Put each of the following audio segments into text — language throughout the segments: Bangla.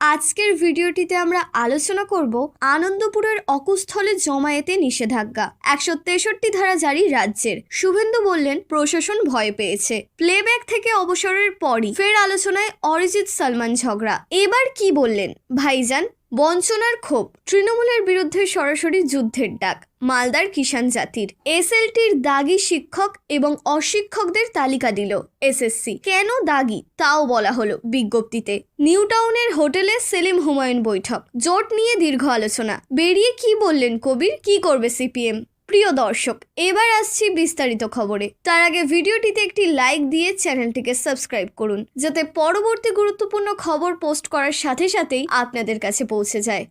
আজকের ভিডিওটিতে আমরা আলোচনা করব আনন্দপুরের অকুস্থলে জমায়েতে নিষেধাজ্ঞা 163 ধারা জারি রাজ্যের। শুভেন্দু বললেন প্রশাসন ভয় পেয়েছে। প্লেব্যাক থেকে অবসরের পরই ফের আলোচনায় অরিজিৎ সালমান ঝগড়া। এবার কি বললেন ভাইজান? বঞ্চনার ক্ষোভ, তৃণমূলের বিরুদ্ধে সরাসরি যুদ্ধের ডাক। মালদার কিষাণ জাতির এসএলটির দাগি শিক্ষক এবং অশিক্ষকদের তালিকা দিল এসএসসি। কেন দাগি তাও বলা হলো বিজ্ঞপ্তিতে। নিউ টাউনের হোটেলে সেলিম হুমায়ুন বৈঠক, জোট নিয়ে দীর্ঘ আলোচনা। বেরিয়ে কি বললেন কবির, কি করবে সিপিএম? প্রিয় দর্শক, এবার আসছি বিস্তারিত খবরে। তার আগে ভিডিওটিতে একটি লাইক দিয়ে চ্যানেলটিকে সাবস্ক্রাইব করুন, যাতে পরবর্তী গুরুত্বপূর্ণ খবর পোস্ট করার সাথে সাথেই আপনাদের কাছে পৌঁছে যায়।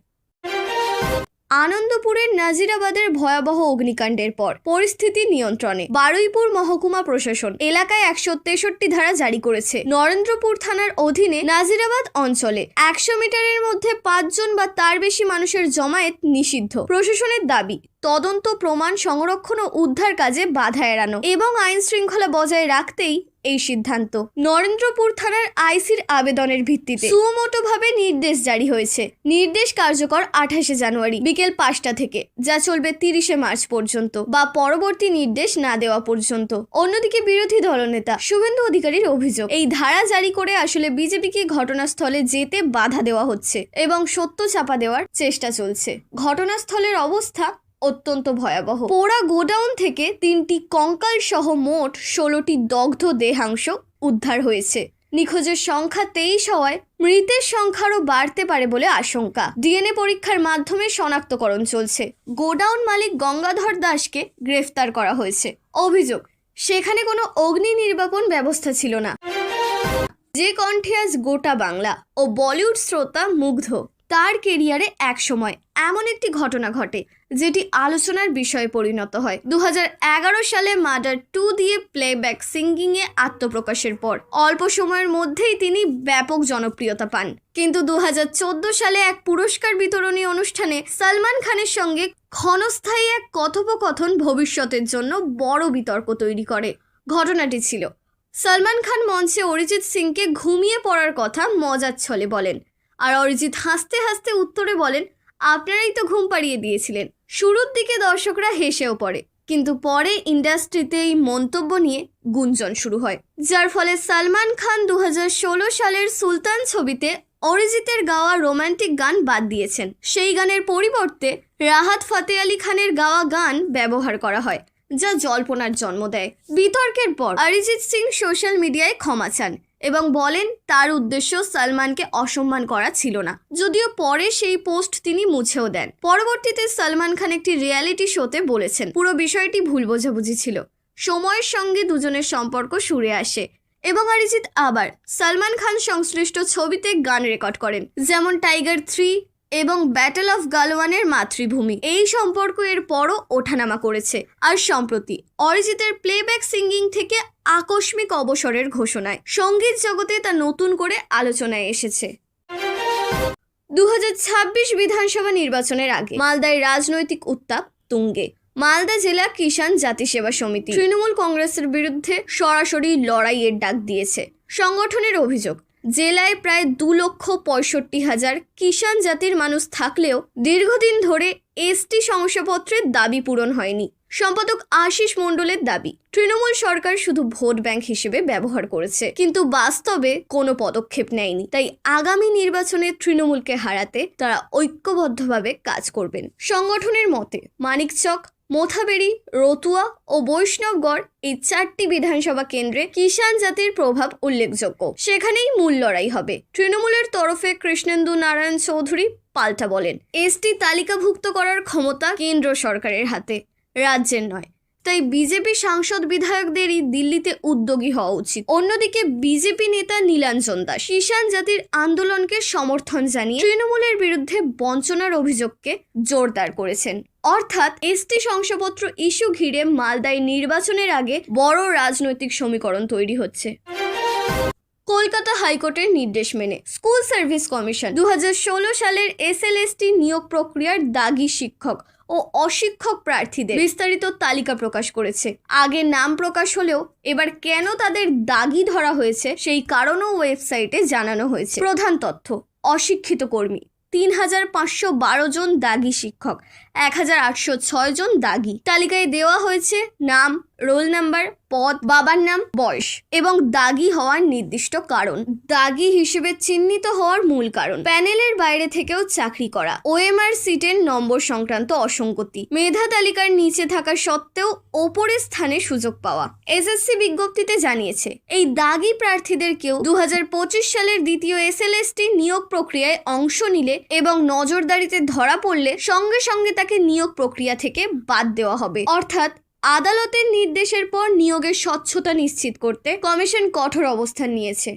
আনন্দপুরের নাজিরাবাদের ভয়াবহ অগ্নিকাণ্ডের পর পরিস্থিতি নিয়ন্ত্রণে বারুইপুর মহকুমা প্রশাসন এলাকায় 163 ধারা জারি করেছে। নরেন্দ্রপুর থানার অধীনে নাজিরাবাদ অঞ্চলে 100 মিটারের মধ্যে 5 জন বা তার বেশি মানুষের জমায়েত নিষিদ্ধ। প্রশাসনের দাবি, তদন্ত, প্রমাণ সংরক্ষণ ও উদ্ধার কাজে বাধা এড়ানো এবং আইন শৃঙ্খলা বজায় রাখতেই এই সিদ্ধান্ত। নরেন্দ্রপুর থানার আইসির আবেদনের ভিত্তিতে সুমোটোভাবে নির্দেশ জারি হয়েছে। নির্দেশ কার্যকর 28 জানুয়ারি বিকেল 5টা থেকে, যা চলবে 30 মার্চ পর্যন্ত বা পরবর্তী নির্দেশ না দেওয়া পর্যন্ত। অন্যদিকে বিরোধী দলনেতা শুভেন্দু অধিকারীর অভিযোগ, এই ধারা জারি করে আসলে বিজেপিকে ঘটনাস্থলে যেতে বাধা দেওয়া হচ্ছে এবং সত্য চাপা দেওয়ার চেষ্টা চলছে। ঘটনাস্থলের অবস্থা অত্যন্ত ভয়াবহ। পোড়া গোডাউন থেকে 3টি কঙ্কাল সহ মোট 16টি দগ্ধ দেহাংশ উদ্ধার হয়েছে। নিখোঁজের সংখ্যা 23 হওয়ায় মৃতের সংখ্যারও বাড়তে পারে বলে আশঙ্কা। ডিএনএ পরীক্ষার মাধ্যমে শনাক্তকরণ চলছে। গোডাউন মালিক গঙ্গাধর দাসকে গ্রেফতার করা হয়েছে। অভিযোগ, সেখানে কোনো অগ্নি নির্বাপন ব্যবস্থা ছিল না। যে কণ্ঠে আজ গোটা বাংলা ও বলিউড শ্রোতা মুগ্ধ, তার কেরিয়ারে এক সময় এমন একটি ঘটনা ঘটে যেটি আলোচনার বিষয়ে পরিণত হয়। 2011 সালে মার্ডার 2 দিয়ে প্লেব্যাক সিঙ্গিংয়ে আত্মপ্রকাশের পর অল্প সময়ের মধ্যেই তিনি ব্যাপক জনপ্রিয়তা পান। কিন্তু 2014 সালে এক পুরস্কার বিতরণী অনুষ্ঠানে সালমান খানের সঙ্গে ক্ষণস্থায়ী এক কথোপকথন ভবিষ্যতের জন্য বড় বিতর্ক তৈরি করে। ঘটনাটি ছিল, সালমান খান মঞ্চে অরিজিৎ সিংকে ঘুমিয়ে পড়ার কথা মজার ছলে বলেন, আর অরিজিৎ হাসতে হাসতে উত্তরে বলেন, আপনারাই তো ঘুম পাড়িয়ে দিয়েছিলেন। শুরুর দিকে দর্শকরা হেসেও পড়ে, কিন্তু পরে ইন্ডাস্ট্রিতে এই মন্তব্য নিয়ে গুঞ্জন শুরু হয়, যার ফলে সালমান খান 2016 সালের সুলতান ছবিতে অরিজিতের গাওয়া রোমান্টিক গান বাদ দিয়েছেন। সেই গানের পরিবর্তে রাহাত ফাতে আলী খানের গাওয়া গান ব্যবহার করা হয়, যা জল্পনার জন্ম দেয়। বিতর্কের পর অরিজিৎ সিং সোশ্যাল মিডিয়ায় ক্ষমা চান এবং বলেন তার উদ্দেশ্য সালমানকে অসম্মান করা ছিল না, যদিও পরে সেই পোস্ট তিনি মুছেও দেন। পরবর্তীতে সালমান খান একটি রিয়ালিটি শোতে বলেছেন পুরো বিষয়টি ভুল বোঝাবুঝি ছিল। সময়ের সঙ্গে দুজনের সম্পর্ক সুরে আসে এবং অরিজিৎ আবার সালমান খান সংশ্লিষ্ট ছবিতে গান রেকর্ড করেন, যেমন টাইগার 3 এবং ব্যাটল অফ গালওয়ানের মাতৃভূমি। এই সম্পর্ক এর পরও ওঠানামা করেছে, আর সম্প্রতি অরিজিতের প্লেব্যাক সিঙ্গিং থেকে আকস্মিক অবসরের ঘোষণায় সঙ্গীত জগতে তা নতুন করে আলোচনায় এসেছে। 2026 বিধানসভা নির্বাচনের আগে মালদায় রাজনৈতিক উত্তাপ তুঙ্গে। মালদা জেলা কিষাণ জাতি সেবা সমিতি তৃণমূল কংগ্রেসের বিরুদ্ধে সরাসরি লড়াইয়ের ডাক দিয়েছে। সংগঠনের অভিযোগ, জেলায় প্রায় 2,65,000 কিষাণ জাতির মানুষ থাকলেও দীর্ঘদিন ধরে এসটি শংসাপত্রের দাবি পূরণ হয়নি। সম্পাদক আশিস মণ্ডলের দাবি, তৃণমূল সরকার শুধু ভোট ব্যাংক হিসেবে ব্যবহার করেছে, কিন্তু বাস্তবে কোনো পদক্ষেপ নেয়নি। তাই আগামী নির্বাচনে তৃণমূলকে হারাতে তারা ঐক্যবদ্ধভাবে কাজ করবেন। সংগঠনের মতে মানিকচক, মোথাবেড়ি, রতুয়া ও বৈষ্ণবগড় এই 4টি বিধানসভা কেন্দ্রে কিষাণ জাতির প্রভাব উল্লেখযোগ্য। সেখানেই মূল লড়াই হবে। তৃণমূলের তরফে কৃষ্ণেন্দু নারায়ণ চৌধুরী পাল্টা বলেন, এসটি তালিকাভুক্ত করার ক্ষমতা কেন্দ্র সরকারের হাতে, রাজ্যের নয়। তাই বিজেপি সাংসদ বিধায়কদেরই দিল্লিতে উদ্যোগী হওয়া উচিত। অন্যদিকে বিজেপি নেতা নীলাঞ্জন দাস কিষাণ জাতির আন্দোলনকে সমর্থন জানিয়ে তৃণমূলের বিরুদ্ধে বঞ্চনার অভিযোগকে জোরদার করেছেন। অর্থাৎ এসটি শংসাপত্র ইস্যু ঘিরে মালদায় নির্বাচনের আগে বড় রাজনৈতিক সমীকরণ তৈরি হচ্ছে। কলকাতা হাইকোর্টের নির্দেশ মেনে স্কুল সার্ভিস কমিশন 2016 সালের এসএলএসটি নিয়োগ প্রক্রিয়ার দাগি শিক্ষক ও অশিক্ষক প্রার্থীদের বিস্তারিত তালিকা প্রকাশ করেছে। আগে নাম প্রকাশ হলেও এবার কেন তাদের দাগি ধরা হয়েছে সেই কারণও ওয়েবসাইটে জানানো হয়েছে। প্রধান তথ্য, অশিক্ষিত কর্মী, ৩,৫১২ জন দাগি শিক্ষক, 1,806 জন দাগি। তালিকায় দেওয়া হয়েছে নাম, রোল নাম্বার, পদ, বাবার নাম, বয়স এবং দাগি হওয়ার নির্দিষ্ট কারণ। দাগি হিসেবে চিহ্নিত হওয়ার মূল কারণ প্যানেলের বাইরে থেকেও চাকরি করা, ওএমআর সিটের নম্বর সংক্রান্ত অসঙ্গতি, মেধা তালিকার নিচে থাকা সত্ত্বেও ওপরের স্থানে সুযোগ পাওয়া। এসএসসি বিজ্ঞপ্তিতে জানিয়েছে এই দাগি প্রার্থীদের কেউ 2025 সালের দ্বিতীয় এসএলএসটি নিয়োগ প্রক্রিয়ায় অংশ নিলে এবং নজরদারিতে ধরা পড়লে সঙ্গে সঙ্গে তাকে নিয়োগ প্রক্রিয়া থেকে বাদ দেওয়া হবে। অর্থাৎ আদালতের নির্দেশের পর নিয়োগের স্বচ্ছতা নিশ্চিত করতে কমিশন কঠোর অবস্থান নিয়েছে।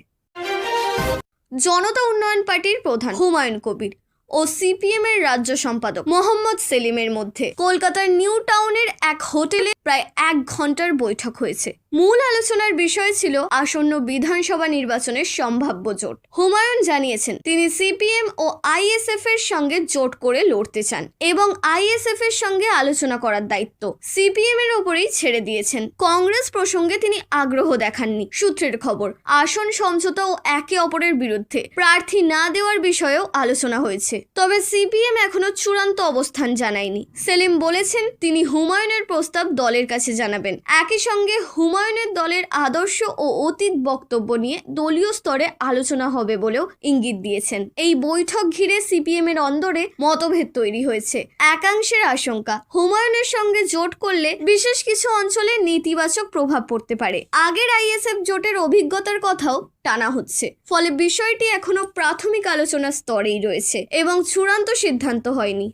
জনতা উন্নয়ন পার্টির প্রধান হুমায়ুন কবির ও সিপিএম এর রাজ্য সম্পাদক মোহাম্মদ সেলিমের মধ্যে কলকাতার নিউ টাউনের এক হোটেলে প্রায় 1 ঘন্টার বৈঠক হয়েছে। মূল আলোচনার বিষয় ছিল আসন্ন বিধানসভা নির্বাচনের সম্ভাব্য জোট। হুমায়ুন জানিয়েছেন তিনি সিপিএম ও আইএসএফ এর সঙ্গে জোট করে লড়তে চান এবং আইএসএফ এর সঙ্গে আলোচনা করার দায়িত্ব সিপিএম এর ওপরেই ছেড়ে দিয়েছেন। কংগ্রেস প্রসঙ্গে তিনি আগ্রহ দেখাননি। সূত্রের খবর, আসন সমঝোতা ও একে অপরের বিরুদ্ধে প্রার্থী না দেওয়ার বিষয়েও আলোচনা হয়েছে। তবে সিপিএম এখনো চূড়ান্ত অবস্থান জানায়নি। সেলিম বলেছেন তিনি হুমায়ুনের প্রস্তাব দলের কাছে জানাবেন। একই সঙ্গে হুমায়ুনের দলের আদর্শ ও অতীত বক্তব্য নিয়ে দলীয় স্তরে আলোচনা হবে বলেও ইঙ্গিত দিয়েছেন। এই বৈঠক ঘিরে সিপিএম এর অন্দরে মতভেদ তৈরি হয়েছে। একাংশের আশঙ্কা হুমায়ুনের সঙ্গে জোট করলে বিশেষ কিছু অঞ্চলে নেতিবাচক প্রভাব পড়তে পারে। আগের আইএসএফ জোটের অভিজ্ঞতার কথাও টানা হচ্ছে, ফলে বিষয়টি এখনো প্রাথমিক আলোচনার স্তরেই রয়েছে এবং চূড়ান্ত সিদ্ধান্ত হয়নি।